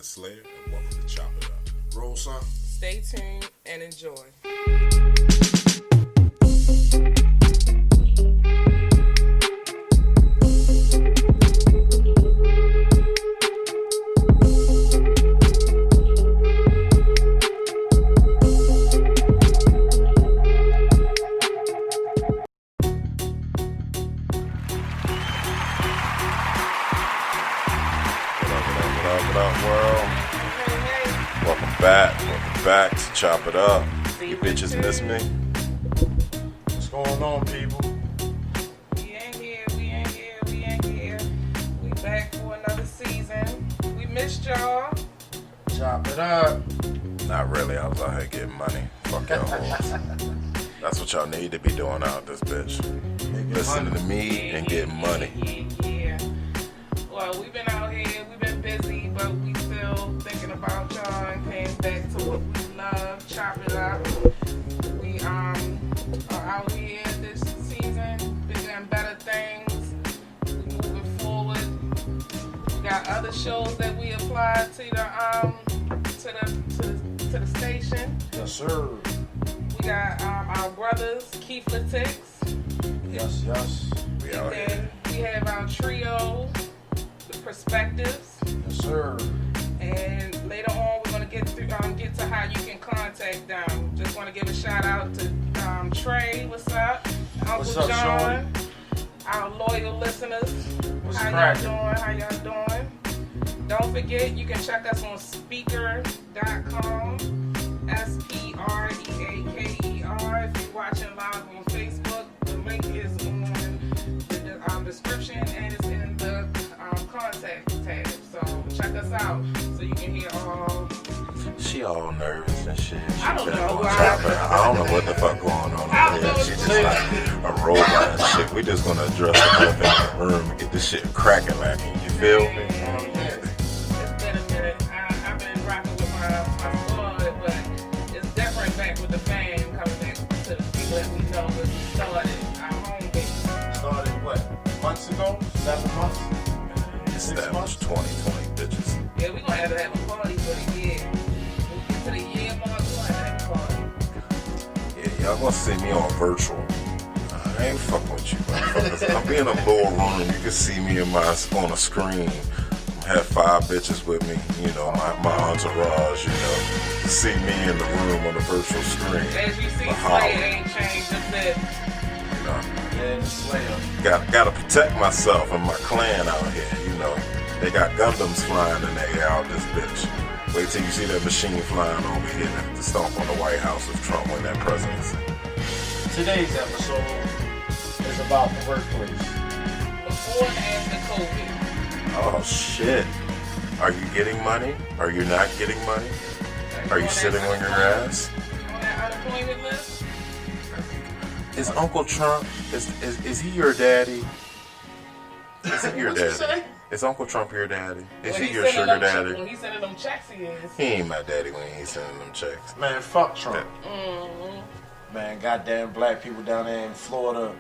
Slayer, and welcome to Chop It Up. Roll son. Stay tuned and enjoy. What up, world? Welcome back to Chop It Up. You bitches miss me? What's going on, people? We ain't here. We back for another season. We missed y'all. Chop it up. Not really, I was out here getting money. Fuck y'all hoes. That's what y'all need to be doing out this bitch. Listening to me and getting money. Yeah. Well, we've been out here, we've been busy, but we still thinking about y'all and came back to what we love, Chop It Up. We are out here this season, bigger and better things. We moving forward. We got other shows that we applied to the station. Yes, sir. We got our brothers, Keith Latix. Yes. We out here. And we have our trio, The Perspectives. Yes, sir. And later on, we're gonna get to how you can contact them. Just want to give a shout out to Trey. What's up? Uncle What's up, John. Our loyal listeners. What's How cracking? y'all doing? Don't forget, you can check us on Speaker.com. SPREAKER. If you're watching live on Facebook, the link is on the description and it's in the contact tab. So check us out so you can hear all. She all nervous and shit. She I don't back know on why. Chop It Up. I don't know what the fuck going on I over don't here. know She's what just like a robot and shit. We just gonna address the elephant in the room and get this shit cracking like you feel me? It's been a minute. I've been rocking with my squad, but it's different back with the fam coming back to the people that we know when we started our home base. Started what? Months ago? 7 months? 6 months? Established 2020 bitches. Yeah, we're gonna have to have a party for the year. When we get to the year mark, we're gonna have a party. Yeah, y'all gonna see me on virtual. I ain't fucking with you, motherfuckers. I'm in a little room. You can see me on a screen. Have 5 bitches with me, you know, my entourage, you know. To see me in the room on the virtual screen. As you see, The Slayer holler, ain't changed a bit. you know. Yeah, the Slayer. Gotta protect myself and my clan out here, you know. They got Gundams flying in the air out this bitch. Wait till you see that machine flying over here to stomp on the White House if Trump win that presidency. Today's episode is about the workplace. Before and after COVID. Oh shit. Are you getting money? Are you not getting money? Are you sitting on your ass? On that unemployment list? Is Uncle Trump, is he your daddy? Is he your What'd you daddy? say? Is Uncle Trump your daddy? Is When he he your sending sugar them daddy? When he's sending them checks, he is. He ain't my daddy when he ain't sending them checks. Man, fuck Trump. Mm-hmm. Man, goddamn black people down there in Florida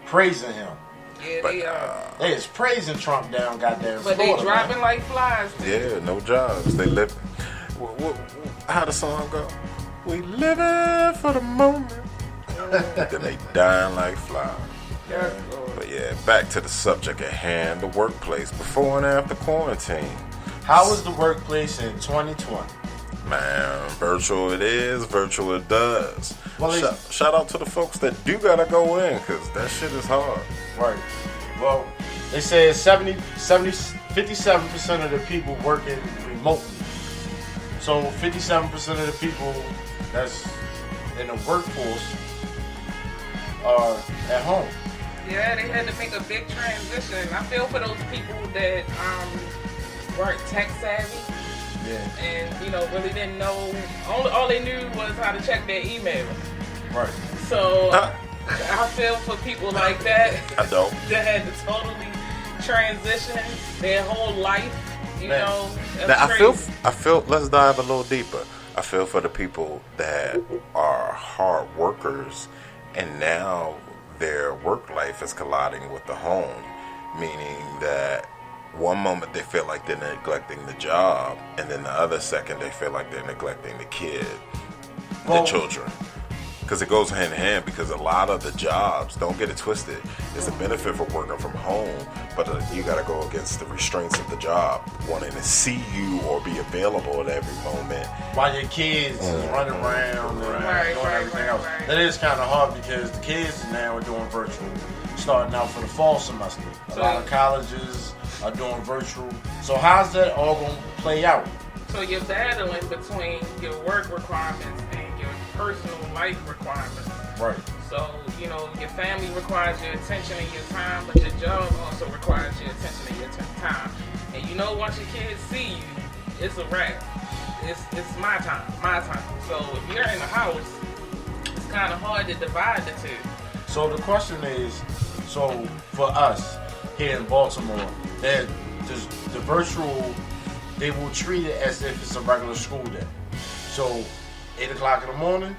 praising him. Yeah, But they are. They is praising Trump down goddamn But Florida. they dropping man. like flies. yeah, no jobs. They live. How the song go? We living for the moment. Then they dying like flies. Yeah. But yeah, back to the subject at hand, the workplace before and after quarantine. How was the workplace in 2020? Man, virtual it is, virtual it does. Well, Shout out to the folks that do gotta go in, cause that shit is hard. Right. Well, they said 57% of the people working remotely. So 57% of the people that's in the workforce are at home. Yeah, they had to make a big transition. I feel for those people that weren't tech savvy Yeah. and really didn't know. All they knew was how to check their email. Right. So I feel for people like that. I don't. That had to totally transition their whole life. You Man. know. That's Now, crazy. I feel. Let's dive a little deeper. I feel for the people that are hard workers, and now their work life is colliding with the home, meaning that one moment they feel like they're neglecting the job, and then the other second they feel like they're neglecting the kid, the children. Because it goes hand in hand, because a lot of the jobs, don't get it twisted, it's a benefit for working from home, but you got to go against the restraints of the job, wanting to see you or be available at every moment. While your kids is running around and doing everything else. Right. That is kind of hard because the kids now are doing virtual, starting out for the fall semester. A lot of colleges are doing virtual. So how's that all going to play out? So you're battling between your work requirements and your personal life requirements. Right. So, you know, your family requires your attention and your time, but your job also requires your attention and your time. And you know, once your kids see you, it's a wrap. It's my time. So if you're in the house, it's kind of hard to divide the two. So the question is, so for us here in Baltimore, that the virtual, they will treat it as if it's a regular school day. So 8 o'clock in the morning,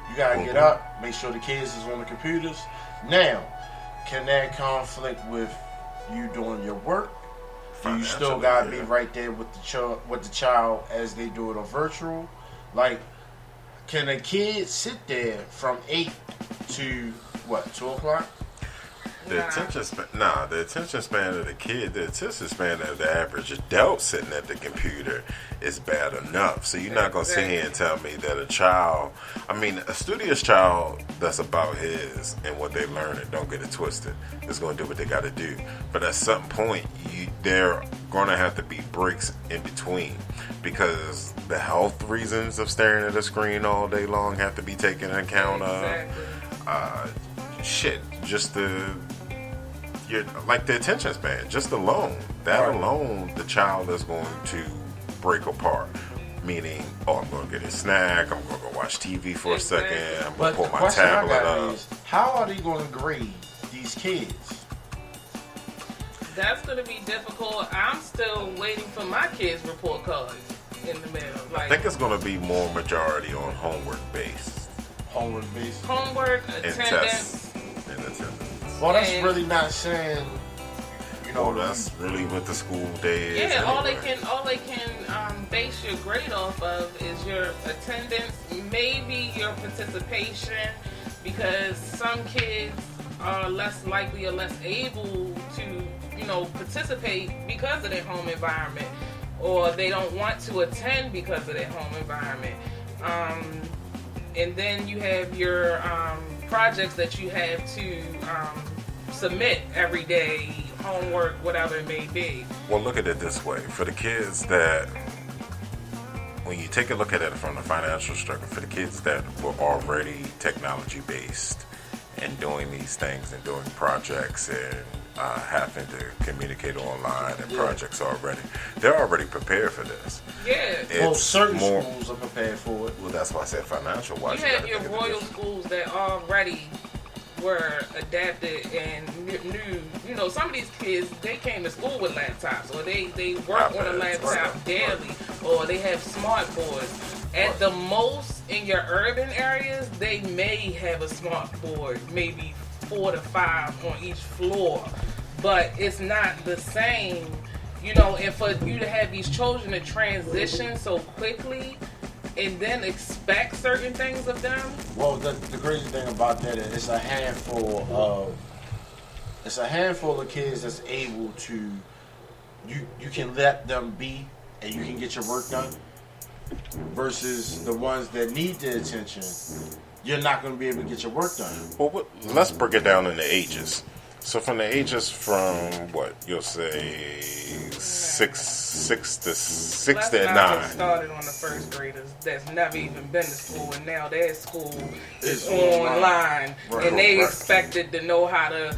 you gotta get up, make sure the kids is on the computers. Now, can that conflict with you doing your work? Do you still gotta be right there with the child as they do it on virtual? Like, can a kid sit there from 8 to 2 o'clock? The attention span of the kid, the attention span of the average adult sitting at the computer is bad enough. So you're not going to sit here and tell me that a studious child that's about his and what they learn, and don't get it twisted, is going to do what they got to do. But at some point, there are going to have to be breaks in between, because the health reasons of staring at a screen all day long have to be taken into account of. Like the attention span, just alone. That alone, the child is going to break apart. Meaning, I'm going to get a snack, I'm going to go watch TV for a second, I'm going to pull my tablet up. How are they going to grade these kids? That's going to be difficult. I'm still waiting for my kids' report cards in the mail. I think it's going to be more majority on homework based. Homework, attendance. And attendance. Well, that's really not saying, that's really what the school day is. Yeah, anyway. all they can base your grade off of is your attendance, maybe your participation, because some kids are less likely or less able to, participate because of their home environment, or they don't want to attend because of their home environment. And then you have your projects that you have to submit every day, homework, whatever it may be. Well, look at it this way. For the kids that, when you take a look at it from the financial struggle, for the kids that were already technology based and doing these things and doing projects and having to communicate online and projects already, they're already prepared for this. Yeah. Certain schools are prepared for it. Well, that's why I said financial wise. You have your royal schools that already were adapted and knew, some of these kids, they came to school with laptops, or they work on a laptop daily, or they have smart boards. At the most, in your urban areas, they may have a smart board, maybe 4 to 5 on each floor, but it's not the same, and for you to have these children to transition so quickly and then expect certain things of them. Well, the crazy thing about that is it's a handful of kids that's able to, you can let them be and you can get your work done, versus the ones that need the attention, you're not going to be able to get your work done. Well, let's break it down into ages. So from the ages from you'll say 6 to 9. Get started on the first graders that's never even been to school, and now their school is online, and they expected to know how to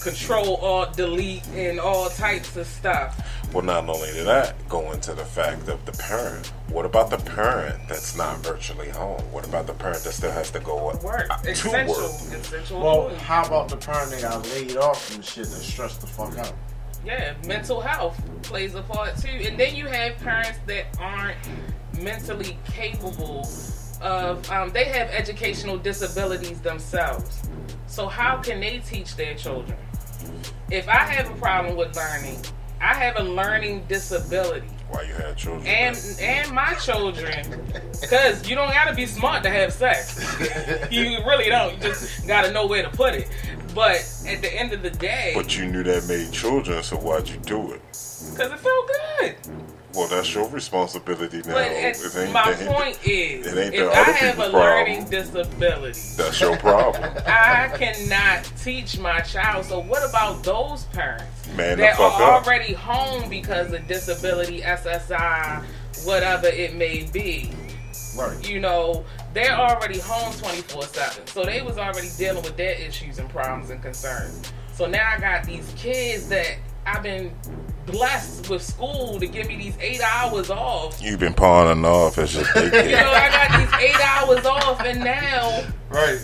Control, Alt, Delete, and all types of stuff. Well, not only did that, go into the fact of the parent. What about the parent that's not virtually home? What about the parent that still has to go to work? Essential. Well, how about the parent that got laid off from shit that's stressed the fuck out? Yeah, mental health plays a part too. And then you have parents that aren't mentally capable of, they have educational disabilities themselves. So how can they teach their children? If I have a problem with learning I have a learning disability. Why you had children? And my children, because you don't gotta be smart to have sex. You really don't. You just gotta know where to put it. But at the end of the day, But you knew that made children, so why'd you do it? because it felt good. Well, that's your responsibility now. But my point is, it ain't if the I other have a people's learning problem. disability, That's your problem. I cannot teach my child. So what about those parents Man, the that fuck are up. already home because of disability, SSI, whatever it may be? Right. You know, they're already home 24/7. So they was already dealing with their issues and problems and concerns. So now I got these kids that I've been blessed with school to give me these 8 hours off. You've been pawning off as just You know, I got these 8 hours off, and now Right.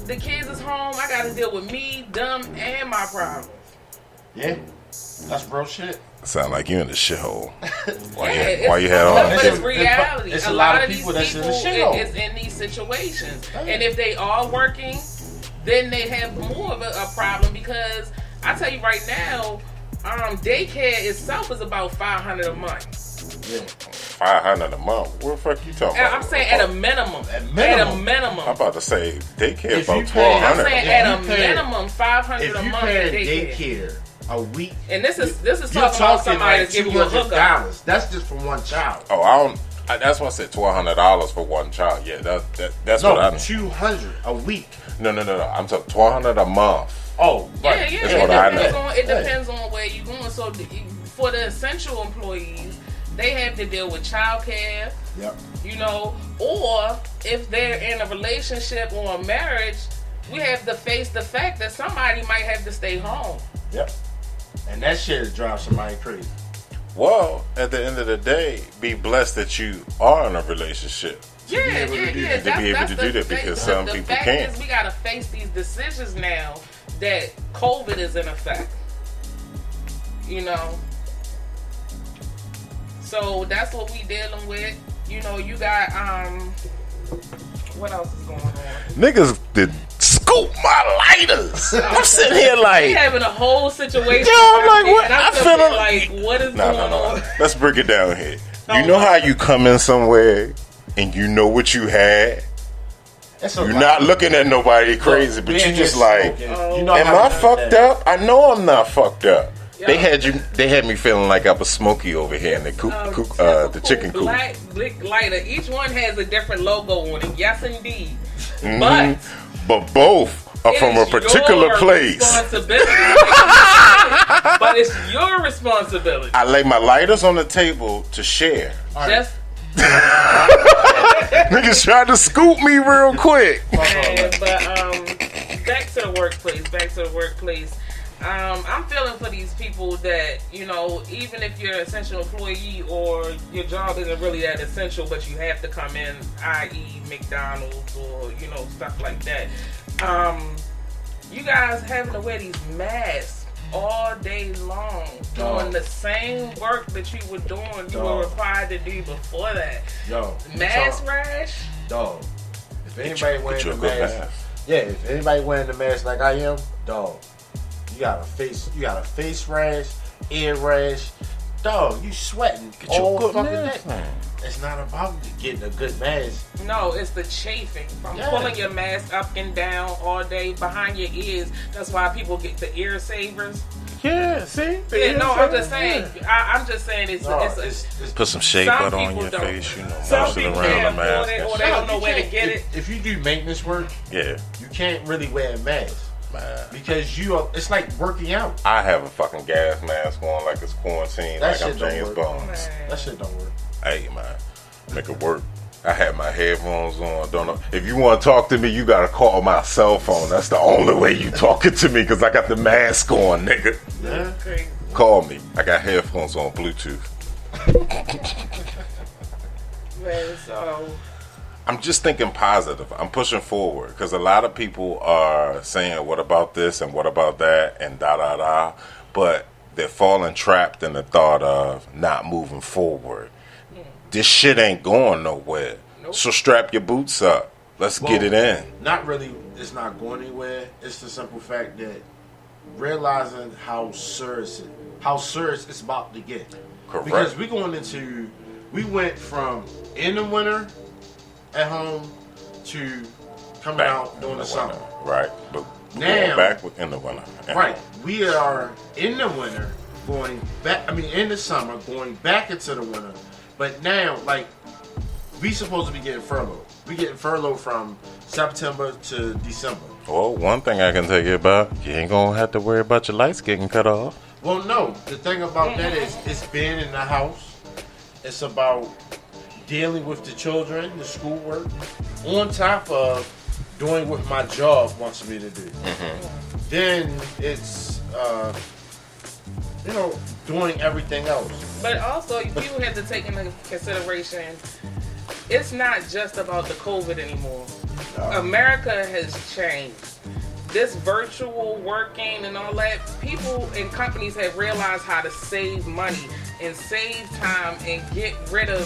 the kids is home. I got to deal with me, them, and my problems. Yeah. That's real shit. Sound like you in the shithole. Why Yeah, you had all but that it's shit? reality. It's a a lot lot of of these people that's in people the shithole. is in these situations, Right. and if they are working, then they have more of a problem because I tell you right now, daycare itself is about $500 a month. Yeah. 500 a month. What the fuck you talking And about? I'm saying at a minimum. At At minimum. a minimum. I'm about to say daycare If about you pay- I'm 1,200. saying If at a you pay- minimum $500 If a you month pay at daycare. daycare a week, And this is you're talking about talking somebody like that's giving you a hookup. $200. That's just for one child. Oh, I don't. That's why I said $1,200 for one child. Yeah, that's what I No, know. 200 a week. No. I'm talking $1,200 a month. Oh, Yeah, right. yeah. That's It what I depends know. on where you're going. So for the essential employees, they have to deal with childcare, Yep. you know, or if they're in a relationship or a marriage, we have to face the fact that somebody might have to stay home. Yep. And that shit drives somebody crazy. Well, at the end of the day, be blessed that you are in a relationship. Yeah, able to do that. To be able That's to the do that thing. because The some people fact can't. is we gotta face these decisions now that COVID is in effect. You know. So that's what we dealing with. You know, you got what else is going on? Niggas did scoop my lighters. I'm sitting here We like, having a whole situation. Yo, I'm like, out there, what? and I'm I sitting feel there like- like, what is no. going on? Let's break it down here. Oh, You know my- how you come in somewhere and you know what you had? That's You're not looking at nobody crazy, but you just like, Oh. am I fucked up? I know I'm not fucked up. Yo. They had me feeling like I was smoky over here in the the chicken coop. Black lighter. Each one has a different logo on it. Yes, indeed. Mhm. But But both are it from a is particular your place. Responsibility. But it's your responsibility. I lay my lighters on the table to share. Just Niggas tried to scoop me real quick. but back to the workplace. I'm feeling for these people that, you know, even if you're an essential employee or your job isn't really that essential, but you have to come in, i.e. McDonald's or, you know, stuff like that. You guys having to wear these masks all day long, doing the same work that you were doing, you were required to do before that. Yo, Mask rash? dog. If anybody Get wearing you the a good mask, mask. yeah, if anybody wearing the mask like I am, dog, you got a face rash, ear rash, dog. You sweating Get you a all good fucking mask, day. man. It's not about getting a good mask. No, it's the chafing from Yeah. pulling your mask up and down all day behind your ears. That's why people get the ear savers. Yeah, see? Yeah, no, I'm just saying. I'm just saying it's No, it's Put some shea Some butter on people your don't. face, you know, some motion people around the can't afford it mask. or they don't know where to get it. If you do maintenance work, Yeah, you can't really wear a mask man. because it's like working out. I have a fucking gas mask on like it's quarantine, That like I'm shit don't James work. Bond. Man. That shit don't work. Hey, man, make it work. I had my headphones on. Don't know if you want to talk to me. You gotta call my cell phone. That's the only way you talking to me because I got the mask on, nigga. Yeah. Crazy. Call me. I got headphones on Bluetooth. Man, so I'm just thinking positive. I'm pushing forward because a lot of people are saying, "What about this and what about that and da da da," but they're falling trapped in the thought of not moving forward. This shit ain't going nowhere. Nope. So strap your boots up. Let's get it in. Not really. It's not going anywhere. It's the simple fact that realizing how serious it's about to get. Correct. Because we went from in the winter at home to coming out during the summer. winter. Right. But Now- going back in the winter. Right. We are in the winter going back. I mean, in the summer going back into the winter. But now, like, we supposed to be getting furloughed. We getting furloughed from September to December. Well, one thing I can tell you about, you ain't gonna have to worry about your lights getting cut off. Well, no. The thing about that is, it's being in the house. It's about dealing with the children, the schoolwork, on top of doing what my job wants me to do. Then it's, doing everything else. But also, people have to take into consideration, it's not just about the COVID anymore. America has changed. This virtual working and all that, people and companies have realized how to save money and save time and get rid of,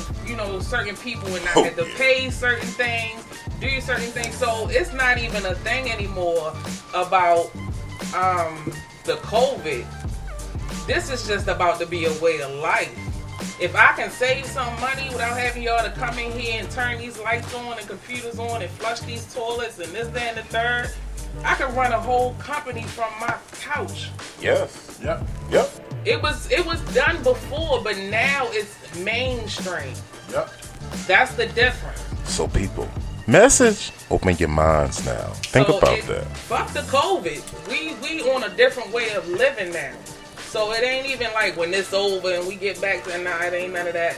certain people and not have to pay certain things, do certain things. So it's not even a thing anymore about the COVID. This is just about to be a way of life. If I can save some money without having y'all to come in here and turn these lights on and computers on and flush these toilets and this, that, and the third, I can run a whole company from my couch. Yes. Yep. Yep. It was done before, but now it's mainstream. Yep. That's the difference. So people, message, open your minds now. Think So about that. Fuck the COVID. We on a different way of living now. So it ain't even like when it's over and we get back to, nah, it ain't none of that.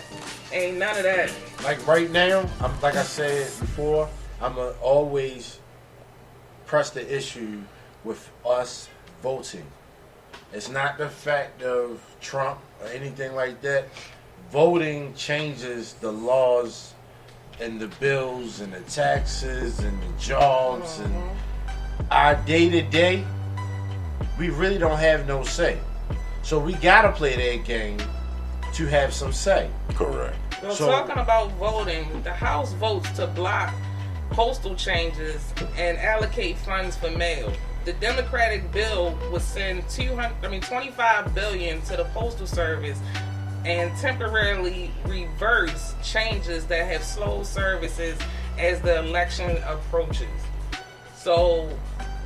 Ain't none of that. Like right now, like I said before, I'm going to always press the issue with us voting. It's not the fact of Trump or anything like that. Voting changes the laws and the bills and the taxes and the jobs and our day-to-day. We really don't have no say. So we gotta play that game to have some say. Correct. Well, So- talking about voting, the House votes to block postal changes and allocate funds for mail. The Democratic bill would send $25 billion to the Postal Service and temporarily reverse changes that have slowed services as the election approaches. So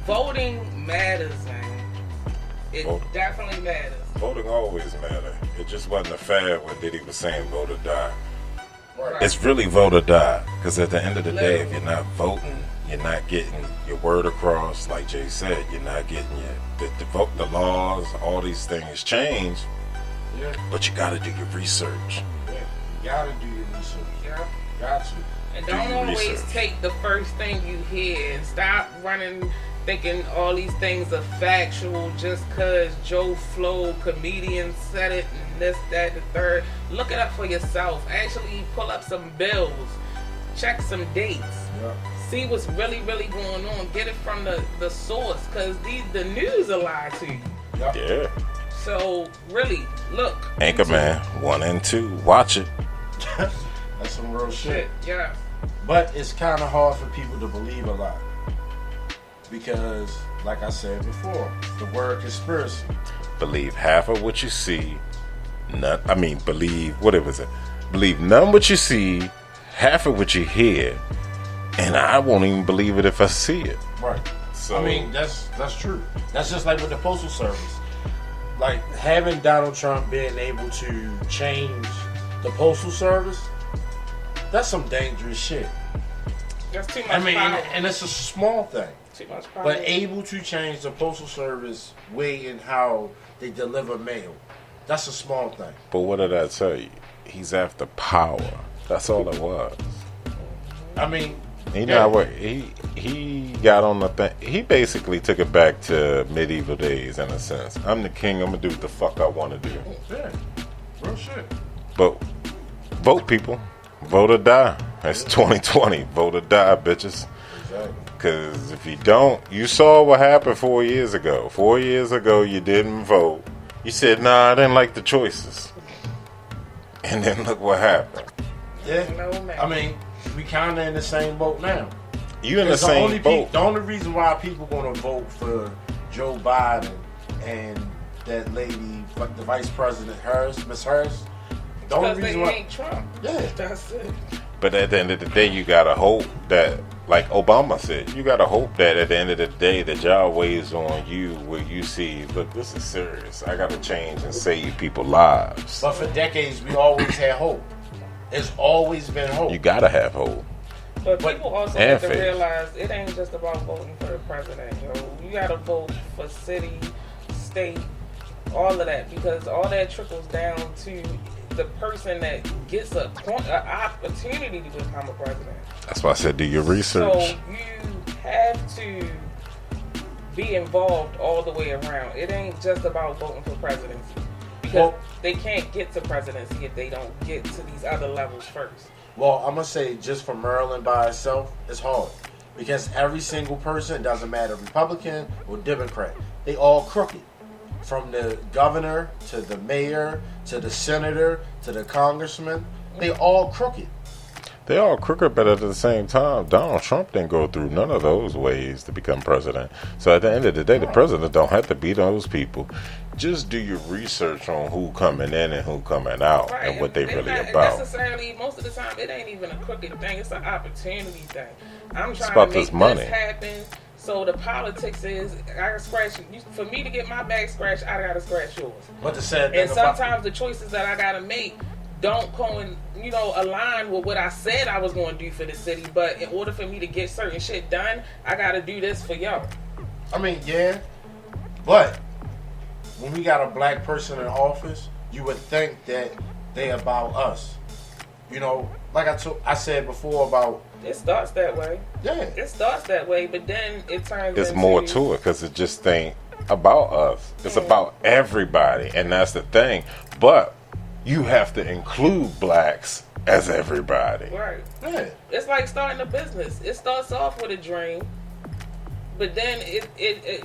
voting matters, man. It Voting. definitely matters. Voting always matter. It just wasn't a fad when Diddy was saying vote or die. Right. It's really vote or die. Because at the end of the day, if you're not voting, you're not getting your word across. Like Jay said, you're not getting the laws, all these things change. Yeah. But you got to do your research. Yeah. You gotta do your research. Yeah. Got to. And Do don't your always research. take the first thing you hear and stop running thinking all these things are factual just because Joe Flo, comedian, said it and this, that, the third. Look it up for yourself. Actually pull up some bills. Check some dates. Yeah. See what's really, really going on. Get it from the source because the news will lie to you. Yeah. So really, look. Anchorman 1 and 2. Watch it. That's some real shit. Shit, yeah. But it's kind of hard for people to believe a lot. Because, like I said before, the word conspiracy. Believe half of what you see. Believe none what you see, half of what you hear, and I won't even believe it if I see it. Right. So I mean, that's true. That's just like with the Postal Service. Like, having Donald Trump being able to change the Postal Service, that's some dangerous shit. That's too much I mean, power. and it's a small thing. Too much power. But able to change the Postal Service way in how they deliver mail, that's a small thing. But what did I tell you? He's after power. That's all it was. I mean, You know what? He got on the thing. He basically took it back to medieval days in a sense. I'm the king. I'm gonna do what the fuck I want to do. yeah, real shit. But vote, people. Vote or die. It's 2020. Vote or die, bitches. Exactly. Because if you don't, you saw what happened 4 years ago. 4 years ago, you didn't vote. You said, nah, I didn't like the choices. And then look what happened. Yeah. No, man. I mean, we kind of in the same boat now. You in the It's same boat. The only reason why people going to vote for Joe Biden and that lady, the vice president, Miss Harris. The only Because they reason why, ain't Trump. yeah, That's it. But at the end of the day, you gotta hope that, like Obama said, you gotta hope that at the end of the day, that y'all weighs on you where you see, look, this is serious. I gotta change and save people's lives. but for decades we always had hope. It's always been hope. You gotta have hope. But people also And have to faith. realize it ain't just about voting for the president, yo. You gotta vote for city, state, all of that, because all that trickles down to the person that gets an opportunity to become a president. That's why I said do your research. So you have to be involved all the way around. It ain't just about voting for presidency, because Well- they can't get to presidency if they don't get to these other levels first. Well, I'm gonna say just for Maryland by itself, it's hard because every single person, doesn't matter Republican or Democrat, they all crooked. From the governor to the mayor to the senator to the congressman, they all crooked. They all crooked, but at the same time, Donald Trump didn't go through none of those ways to become president. So at the end of the day, the president don't have to be those people. Just do your research on who coming in and who coming out and what they it's really not about. necessarily, most of the time, it ain't even a crooked thing. It's an opportunity thing. I'm trying about to make this money. this happen. So the politics is, I can scratch. For me to get my back scratched, I gotta scratch yours. But the sad thing And about sometimes the choices that I gotta make don't align with what I said I was going to do for the city. But in order for me to get certain shit done, I gotta do this for y'all. I mean, yeah, but when we got a black person in office, you would think that they about us. You know, like I said before about, It starts that way. yeah, It starts that way, but then it turns. It's into, more to it because it just ain't about us. It's about everybody, and that's the thing. But you have to include blacks as everybody. Right. yeah. It's like starting a business. It starts off with a dream, but then it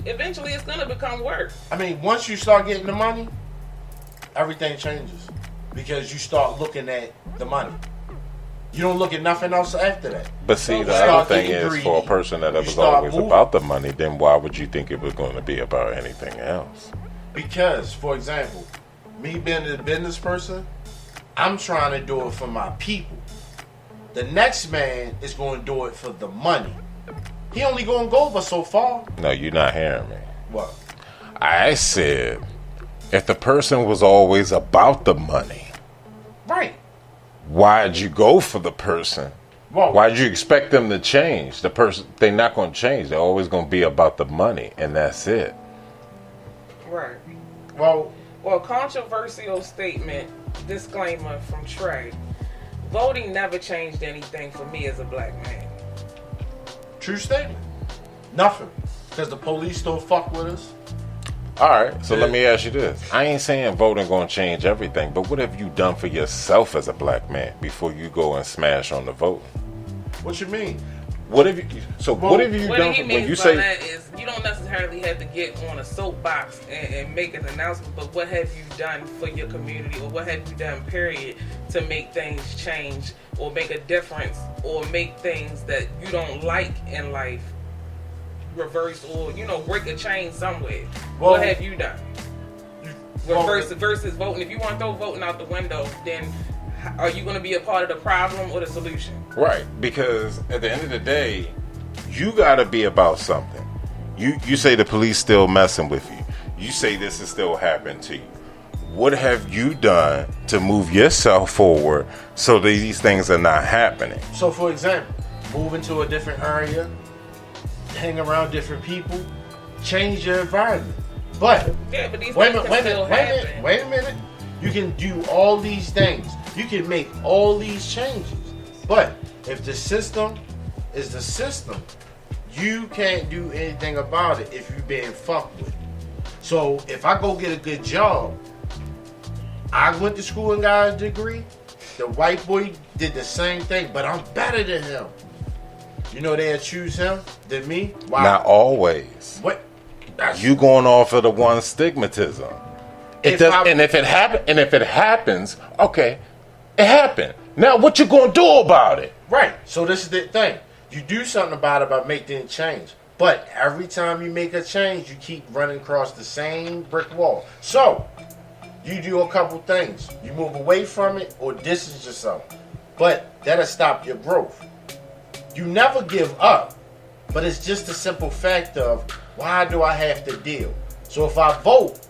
eventually it's gonna become work. I mean, once you start getting the money, everything changes because you start looking at the money. You don't look at nothing else after that. But see, You the start other thing getting is, for a greedy. person that You was start always moving. about the money, then why would you think it was going to be about anything else? Because, for example, me being a business person, I'm trying to do it for my people. The next man is going to do it for the money. He only going to go but so far. No, you're not hearing me. What? I said, if the person was always about the money, Right. why'd you go for the person? Well, Why'd you expect them to change? The person, they're not going to change. They're always going to be about the money, and that's it. Right. well, Well, controversial statement, disclaimer from Trey. Voting never changed anything for me as a black man. true statement. Nothing. Because the police still fuck with us. All right, so let me ask you this. I ain't saying voting going to change everything, but what have you done for yourself as a black man before you go and smash on the vote? What you mean? What have you? So what have you What done he for, means when you by say? that is you don't necessarily have to get on a soapbox and make an announcement, but what have you done for your community, or what have you done, period, to make things change or make a difference or make things that you don't like in life reverse, or break a chain somewhere? Well, what have you done? Well, Versus voting. If you want to throw voting out the window, then are you going to be a part of the problem or the solution? Right, because at the end of the day, you got to be about something. You say the police still messing with you. You say this is still happening to you. What have you done to move yourself forward so that these things are not happening? So, for example, move into a different area, hang around different people, change your environment. But Yeah, but these wait a things minute, can still happen. wait a minute. You can do all these things. You can make all these changes. But if the system is the system, you can't do anything about it if you're being fucked with. So if I go get a good job, I went to school and got a degree. The white boy did the same thing, but I'm better than him. You know they'll choose him than me? Why? Not always. What? That's, You going off of the one stigmatism. It If does, I- and if it happens, okay, it happened. Now what you gonna do about it? right. So this is the thing. You do something about it by making it change. But every time you make a change, you keep running across the same brick wall. So, you do a couple things. You move away from it or distance yourself. But that'll stop your growth. You never give up. But it's just a simple fact of, why do I have to deal? So if I vote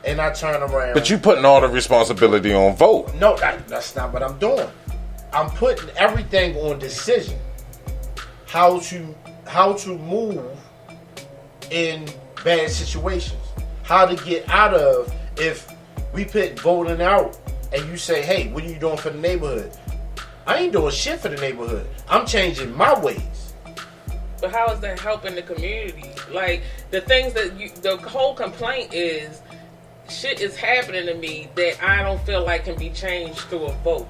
and I turn around... But you putting all the responsibility on vote. No, that's not what I'm doing. I'm putting everything on decision. How to move in bad situations. How to get out of, if we put voting out and you say, hey, what are you doing for the neighborhood? I ain't doing shit for the neighborhood. I'm changing my ways. But how is that helping the community? Like, the things that the whole complaint is, shit is happening to me that I don't feel like can be changed through a vote.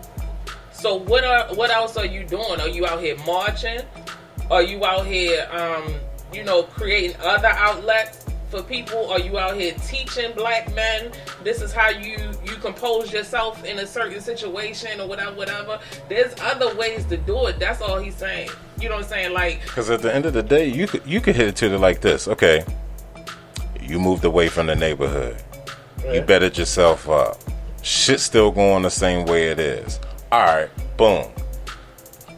So what else are you doing? Are you out here marching? Are you out here, creating other outlets for people? Are you out here teaching black men this is how you compose yourself in a certain situation or whatever? There's other ways to do it. That's all he's saying. You know what I'm saying? Like, because at the end of the day, you could hit it to it like this. Okay, you moved away from the neighborhood. Yeah. You bettered yourself up. Shit's still going the same way it is. All right, boom.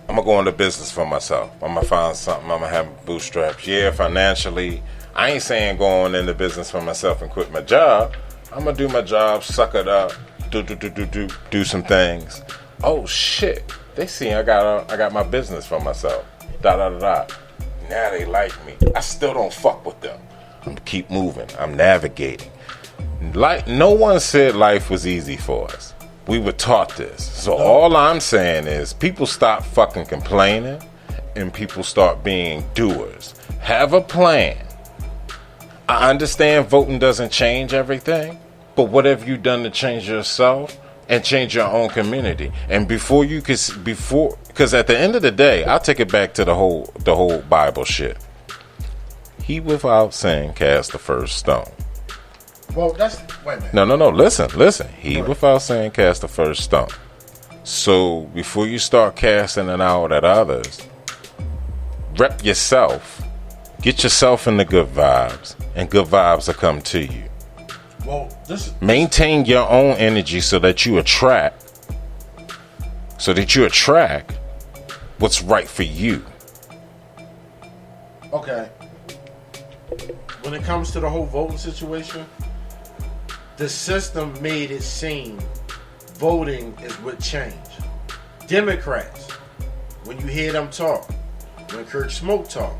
I'm gonna go into business for myself. I'm gonna find something. I'm gonna have bootstraps. Yeah, financially, I ain't saying going into business for myself and quit my job. I'm gonna do my job, suck it up, do some things. Oh shit! They see I got my business for myself. Now they like me. I still don't fuck with them. I'm keep moving. I'm navigating. Like, no one said life was easy for us. We were taught this. So all I'm saying is people stop fucking complaining and people start being doers. Have a plan. I understand voting doesn't change everything, but what have you done to change yourself and change your own community? And because at the end of the day, I'll take it back to the whole Bible shit. He without sin cast the first stone. Well, wait a minute. No. Listen. He without sin cast the first stone. So before you start casting it out at others, rep yourself. Get yourself in the good vibes, and good vibes will come to you. Well, maintain your own energy so that you attract what's right for you. Okay. When it comes to the whole voting situation, the system made it seem voting is what changed. Democrats, when you hear them talk, when Kirk Smoke talk,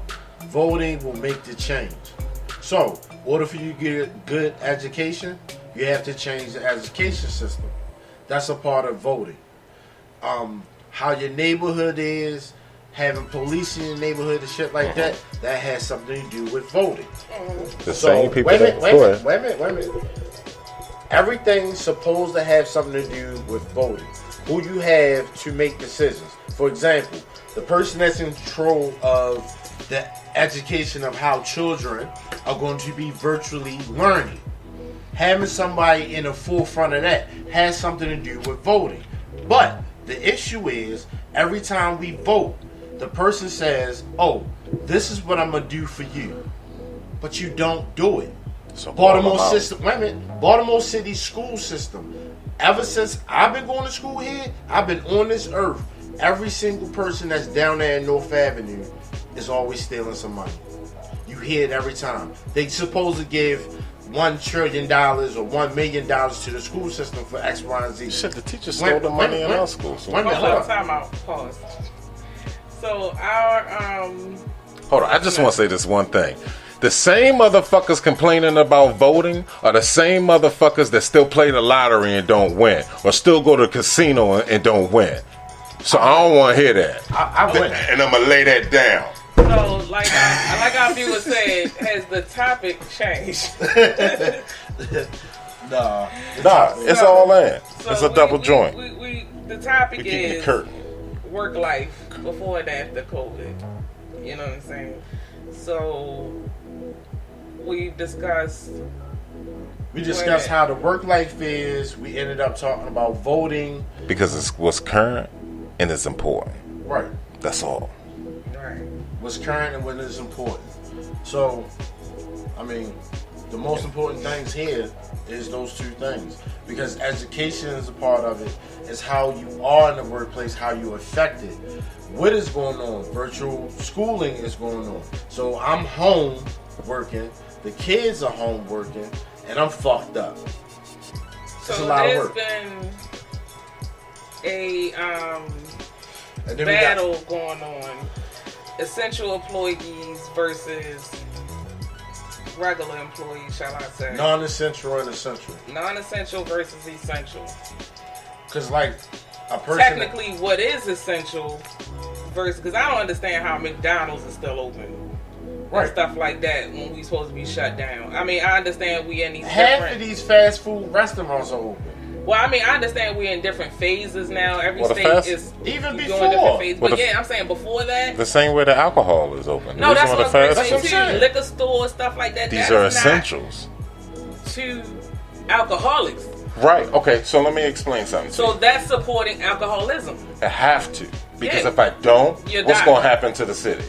voting will make the change. So, in order for you to get a good education, you have to change the education system. That's a part of voting. How your neighborhood is, having police in your neighborhood and shit like that has something to do with voting. The same people wait a minute. Everything's supposed to have something to do with voting. Who you have to make decisions. For example, the person that's in control of the education of how children are going to be virtually learning. Having somebody in the forefront of that has something to do with voting. But the issue is, every time we vote, the person says, oh, this is what I'm going to do for you. But you don't do it. So Baltimore City school system. Ever since I've been going to school here, I've been on this earth. Every single person that's down there in North Avenue is always stealing some money. You hear it every time. They supposed to give $1 trillion or $1 million to the school system for X, Y, and Z. Shit, the teachers stole the money in our school. So time out. Pause. So our hold on, I just want to say this one thing. The same motherfuckers complaining about voting are the same motherfuckers that still play the lottery and don't win, or still go to the casino and don't win. So I don't want to hear that. I win. And I'm going to lay that down. So, like our viewer said, has the topic changed? Nah, it's all in. It's a double joint. The topic is work life before and after COVID. You know what I'm saying? So we discussed how the work life is. We ended up talking about voting because it's what's current and it's important. Right. That's all. Right. What's current and what is important. So, I mean, the most important things here is those two things, because education is a part of it. It's how you are in the workplace, how you affect it. What is going on? Virtual schooling is going on. So I'm home working, the kids are home working, and I'm fucked up. It's a lot of work. Been a And then battle going on. Essential employees versus regular employees, shall I say? non-essential and essential. Non-essential versus essential. Because like a person, Technically, what is essential versus, because I don't understand how McDonald's is still open. right? And stuff like that when we supposed to be shut down. I mean, I understand we in these Half different... of these fast food restaurants are open. Well, I mean, I understand we're in different phases now. Every Well, the state fast- is Even doing before. different phases. Well, But the- yeah, I'm saying before that. The same way the alcohol is open. No, The that's reason what why I'm the saying. fast That's what I'm Too. saying. Liquor stores, stuff like that. These that are is not essentials. to alcoholics. Right. Okay. So let me explain something. To So you. that's supporting alcoholism. I have to, because Yeah. if I don't, You're what's dying. going to happen to the city?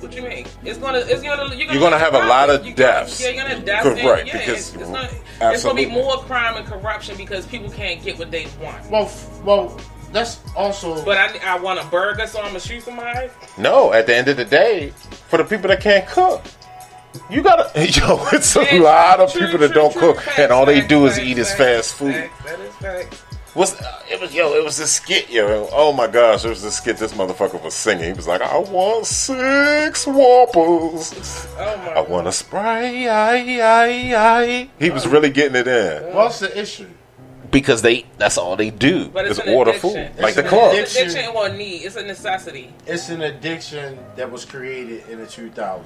What you mean? You're gonna have a lot of deaths. Yeah, you're gonna have deaths. Correct, And, yeah, because- it's gonna absolutely. be more crime and corruption because people can't get what they want. Well, that's also. But I want a burger, so I'm gonna shoot somebody. No. At the end of the day, for the people that can't cook, you gotta. Yo, it's a Yeah, lot of true, people that true, don't true. cook, Facts, and all they facts, do is facts, eat is facts, fast food. facts. That is facts. It was a skit, yo. Oh my gosh, it was a skit this motherfucker was singing. He was like, I want 6 Whoppers. Oh my. I want a Sprite. He was really getting it in. What's the issue? Because that's all they do But it's is an order addiction. food. Like It's the an club. It's an addiction or need. It's a necessity. It's an addiction that was created in the 2000s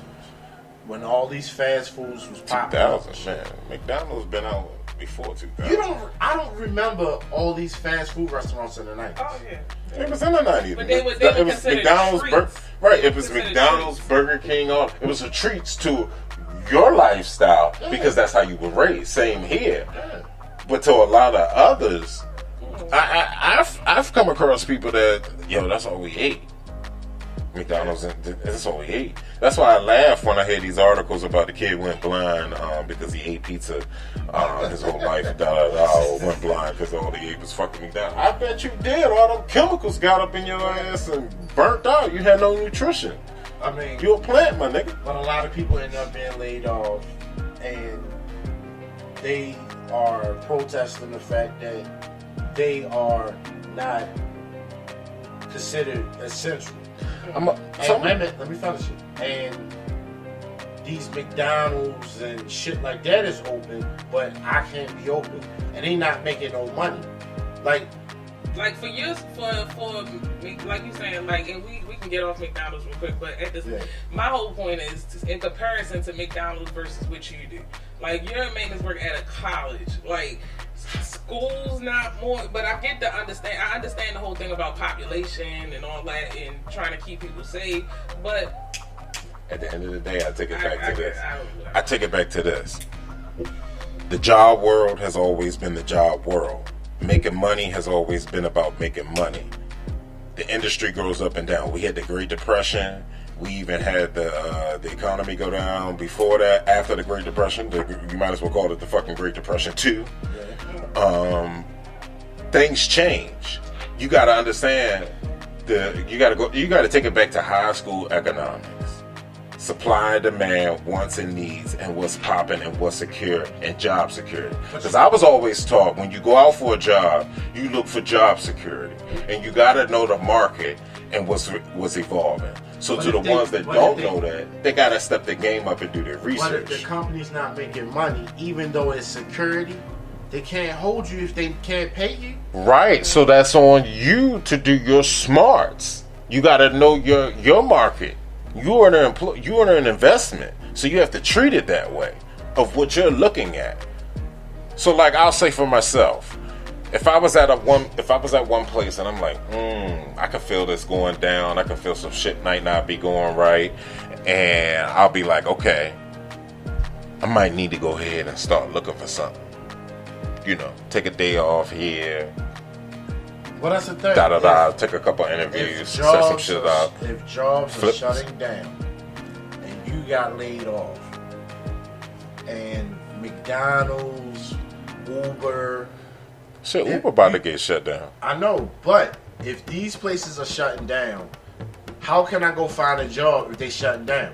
when all these fast foods was popular. 2000, man. McDonald's been out before 2000. I don't remember all these fast food restaurants in the 90s. Oh yeah. It was in the 90s. But they were it was considered McDonald's. treats. Right, it was Considered McDonald's, treats. Burger King. It was a treats to your lifestyle because that's how you were raised. Same here. Yeah. But to a lot of others, I've come across people that, that's all we ate. McDonald's, that's all we ate. That's why I laugh when I hear these articles about the kid went blind because he ate pizza his whole life. Went blind because all he ate was fucking McDonald's. I bet you did. All them chemicals got up in your ass and burnt out. You had no nutrition. I mean, You a plant, my nigga. but a lot of people end up being laid off, and they are protesting the fact that they are not considered essential. And let me finish it. And these McDonald's and shit like that is open, but I can't be open, and they not making no money. Like, Like for years, for like you saying, like, and we can get off McDonald's real quick, but at this, Yeah. my whole point is in comparison to McDonald's versus what you do. Like you're a maintenance worker at a college, like school's not more, but I get to understand. I understand the whole thing about population and all that, and trying to keep people safe, but At the end of the day, I take it back I to this. I I take it back to this. The job world has always been the job world. Making money has always been about making money. The industry goes up and down. We had the Great Depression. We even had the economy go down before that. After the Great Depression, you might as well call it the fucking Great Depression too. Things change. You got to understand. You got to take it back to high school economics. Supply and demand, wants and needs, and what's popping and what's secure, and job security. Because I was always taught when you go out for a job, you look for job security, and you got to know the market and what's evolving. So But to the if they- ones that but don't if they- know that, they got to step their game up and do their but if the research. company's not making money, even though it's security, they can't hold you if they can't pay you. Right. So that's on you to do your smarts. You got to know your market. You are an investment, so you have to treat it that way of what you're looking at. So, like I'll say for myself, if I was at one place and I'm like, I can feel this going down. I can feel some shit might not be going right, and I'll be like, okay, I might need to go ahead and start looking for something. Take a day off here. Well, that's the thing. Take a couple interviews, If set some jobs, shit up. if jobs are Flip. shutting down and you got laid off. And McDonald's, Uber. Shit, Uber about to get shut down. I know, but if these places are shutting down, how can I go find a job if they shutting down?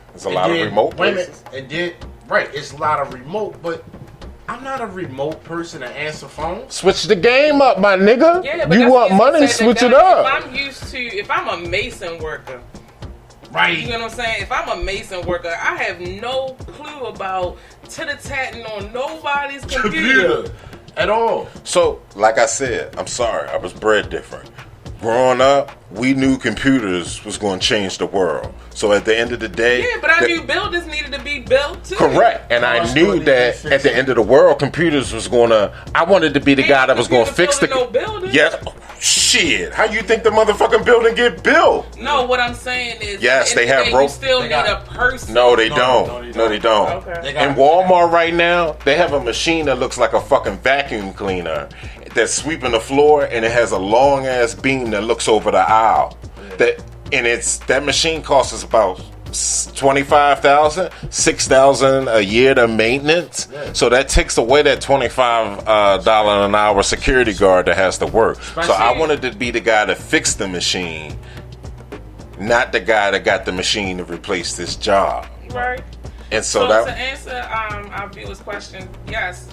There's a lot of remote places. And then, right, it's a lot of remote, but I'm not a remote person to answer phones. Switch the game up, my nigga. Yeah, but You that's want easy to money, say switch that it up. if I'm a mason worker, Right. you know what I'm saying? If I'm a mason worker, I have no clue about titter-tatting on nobody's computer. At all. So, like I said, I'm sorry, I was bred different. Growing up, we knew computers was going to change the world. So at the end of the day, Yeah, but I knew buildings needed to be built too. correct, and I knew that at the end of the world, computers was going to. I wanted to be the guy that was going to fix the. No building. Yes, shit. How you think the motherfucking building get built? No, what I'm saying is, Yes, they have You rope- still They need got- a person. No, they No, don't. no, they No, they don't. Okay. They got- In Walmart right now, they have a machine that looks like a fucking vacuum cleaner that's sweeping the floor, and it has a long ass beam that looks over the aisle. That machine costs us about $25,000, $6,000 a year to maintenance. Yeah. So that takes away that $25 an hour security guard that has to work. So I wanted to be the guy to fix the machine, not the guy that got the machine to replace this job. Right. And So so to that answer our viewers' question, yes,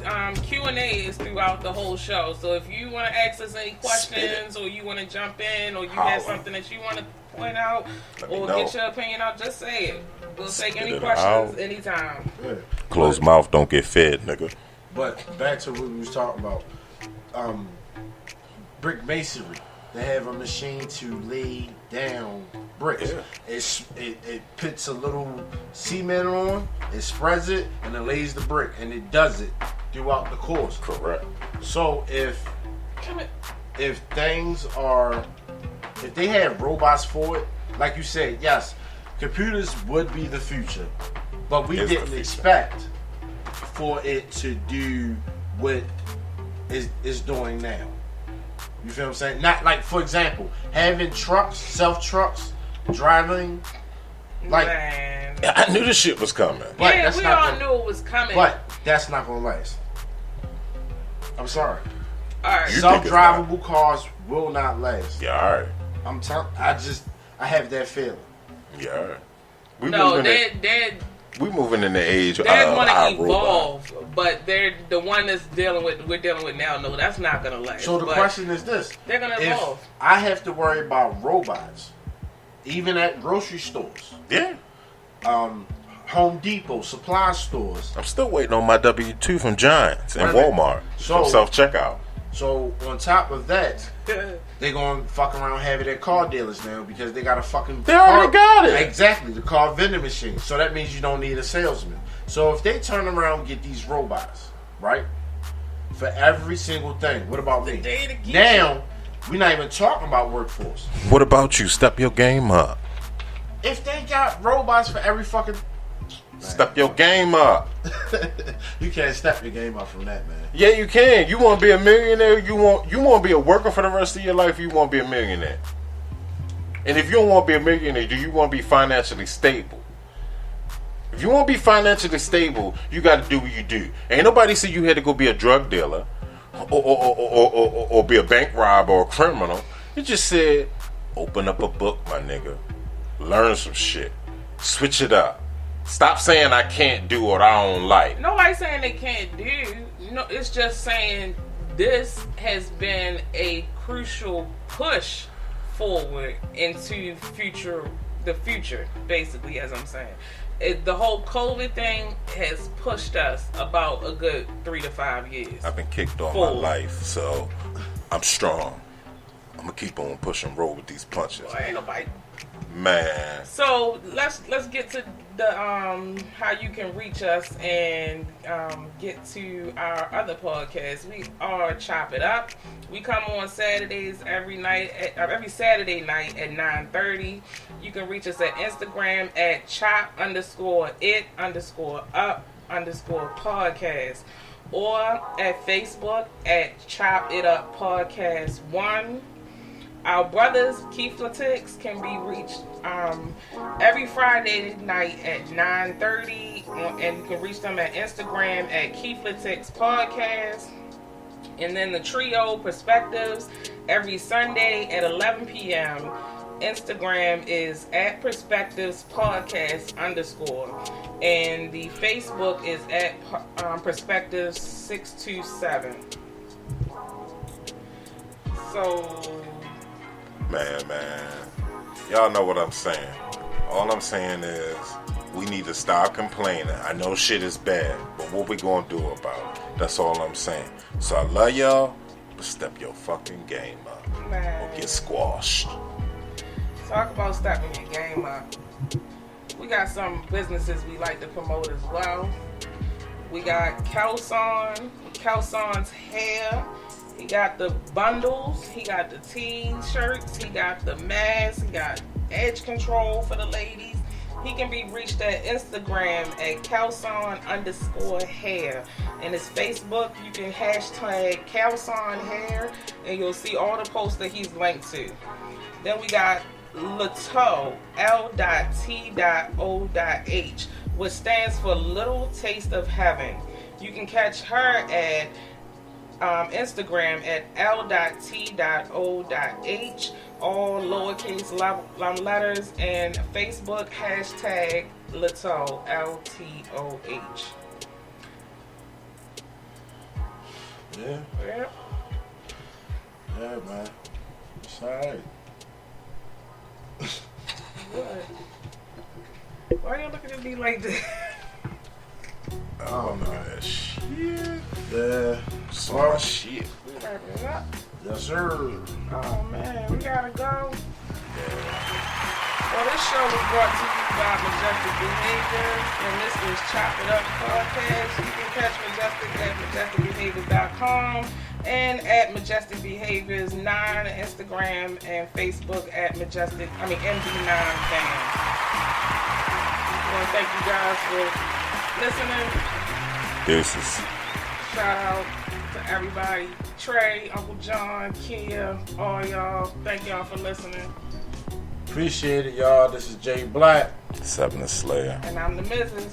Q&A is throughout the whole show. So if you want to ask us any questions, or you want to jump in, or you have Holla. something that you want to point out, Let me or know. get your opinion out, just say it. We'll take Spit any it questions out. anytime. Yeah. closed mouth don't get fed, nigga. But back to what we was talking about. Brick masonry. They have a machine to lay down bricks. Yeah. It puts a little cement on, it spreads it, and it lays the brick, and it does it throughout the course. Correct. So Come here. if they have robots for it, like you said, yes, computers would be the future, but we Is the didn't future. expect for it to do what is doing now. You feel what I'm saying? Not like, for example, having trucks, self trucks, driving, like, Man. I knew this shit was coming. but Yeah, that's we not all gonna- knew it was coming. but that's not gonna last. I'm sorry. all right. You- Self-drivable cars will not last. Yeah, all right. I'm telling. I have that feeling. Yeah, all right. We No, moving they're in the age of want our to robot. evolve, but they're the one that's we're dealing with now. No, that's not gonna last. So the But question is this: they're gonna if evolve. I have to worry about robots, even at grocery stores, Yeah. Home Depot, supply stores. I'm still waiting on my W-2 from Giants and Right. Walmart So- from self-checkout. So on top of that, they're gonna fuck around having their car dealers now because they got a fucking. They already got it. Exactly, the car vending machine. So that means you don't need a salesman. So if they turn around and get these robots, right, for every single thing, what about me? They to get Now, we're not even talking about workforce. What about you? Step your game up. If they got robots for every fucking, Step your game up. you can't step your game up from that, man. Yeah, you can. You want to be a millionaire? You want to be a worker for the rest of your life? You want to be a millionaire? And if you don't want to be a millionaire, do you want to be financially stable? If you want to be financially stable, you got to do what you do. Ain't nobody say you had to go be a drug dealer or be a bank robber or a criminal. It just said, open up a book, my nigga. Learn some shit. Switch it up. Stop saying I can't do what I don't like. Nobody's saying they can't do. No, it's just saying this has been a crucial push forward into the future, basically, as I'm saying. The whole COVID thing has pushed us about a good 3 to 5 years. I've been kicked all my Forward. life, so I'm strong. I'm gonna keep on pushing, roll with these punches, Well, ain't nobody. man. So let's get to the how you can reach us and get to our other podcast. We are Chop It Up. We come on Saturdays every Saturday night at 9:30. You can reach us at Instagram at chop_it_up_podcast or at Facebook at Chop It Up Podcast 1. Our brothers, Keith Latix, can be reached every Friday night at 9:30, and you can reach them at Instagram at Keith Latix Podcast. And then the trio, Perspectives, every Sunday at 11 p.m. Instagram is at Perspectives Podcast _ and the Facebook is at Perspectives 627. So, Man, y'all know what I'm saying. All I'm saying is we need to stop complaining. I know shit is bad, but what we gonna do about it? That's all I'm saying. So I love y'all, but step your fucking game up man, or get squashed. talk about stepping your game up. We got some businesses we like to promote as well. We got Kelson's hair. He got the bundles. He got the t-shirts. He got the masks. He got edge control for the ladies. He can be reached at Instagram at Kelson_hair. And his Facebook, you can hashtag Kelson hair, and you'll see all the posts that he's linked to. Then we got Lato, L.T.O.H, which stands for Little Taste of Heaven. You can catch her at Instagram at L.T.O.H, all lowercase letters, and Facebook hashtag Lato, L.T.O.H. Yeah, Yep. yeah, man. It's alright. What? Why you looking at me like that? Oh, look at that shit. Yeah. So much shit. We wrapping it up. Yes, sir. Oh man, we gotta go. Well, this show was brought to you by Majestic Behavior, and this was Chop It Up Podcast. You can catch Majestic at majesticbehaviors.com and at Majestic Behaviors 9 on Instagram and Facebook at MD9 Fans. I want to thank you guys for listening. Deuces. Shout out to everybody. Trey, Uncle John, Kia, all y'all. Thank y'all for listening. Appreciate it, y'all. This is Jay Black. Seven the Slayer. And I'm the Mrs.